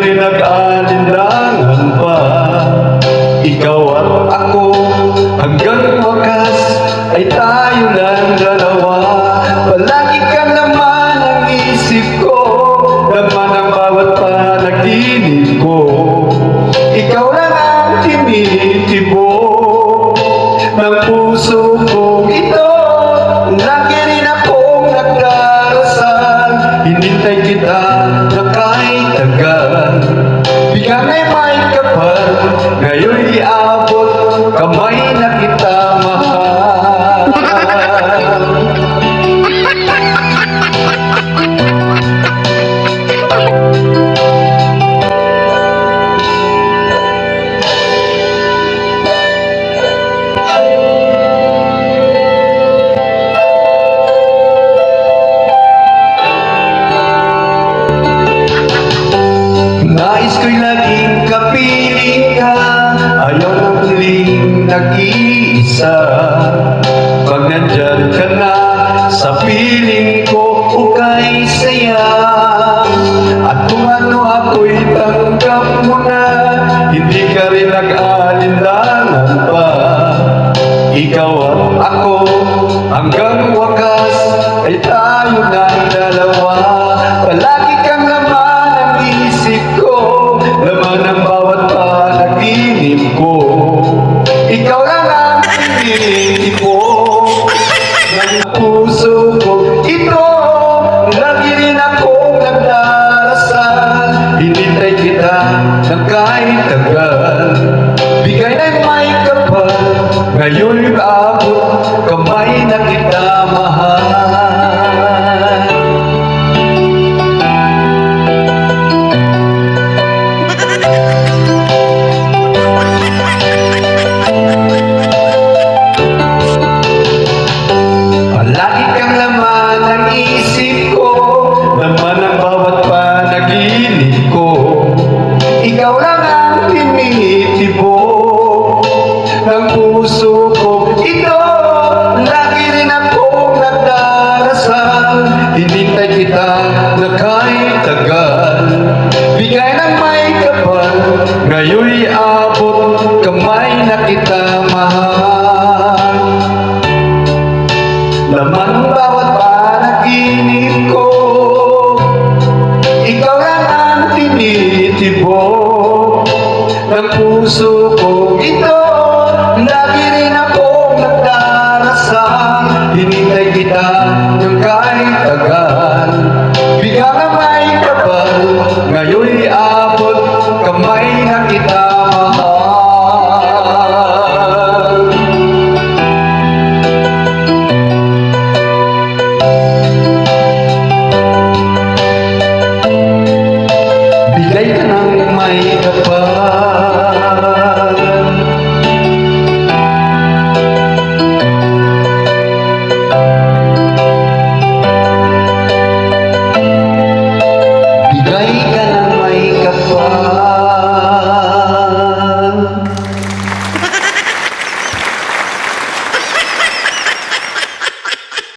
rin nag-alinlangan pa. Ikaw at ako, hanggang wakas ay tayo lang dalawa. Palagi ka naman ang isip ko, laman ang bawat panaginip ko. Ikaw lang ang tinitibok ng puso kong ito. Lagi rin akong nagdarasal, hinintay kita na kahit tagal. Bigyan ay may kapal, ngayon iabot, kamay na kita mahal. Nais ko'y laging kapiling ka, ayaw nang huling nag-iisa. Pag nandyan ka na sa piling ko, ukay saya. At kung ano ako'y tanggap mo na, hindi ka rin nag-alinlangan pa. Ikaw at ako, hanggang wakas ay tayo ng dalawa. Palagi kang laman ang isip ko, laman ang bawat panaginip ko. Ikaw lang ang tinitibok ng puso ko ito. Lagi rin akong nagdarasal, hinintay kita ng kahit tagal. Bigay ng may kapal, ngayon'y abot, kamay na kita mahal. Palagi kang laman ang isip ko, laman ang bawat panaginip ko. Ikaw lang ang tinitibok ng puso ko ito. Lagi rin akong nagdarasal, hinintay kita na kahit tagal. Bigay ng may kapal, ngayon'y abot, kamay na kita mahal. Laman ang bawat panaginip ko, ikaw lang ang tinitibok ng puso ko ito. Lagi rin akong nagdarasal, hinintay kita ng kahit tagal. Bigyan na may kapal, ngayon'y abot, kamay na kita mahal. Bigay ka ng may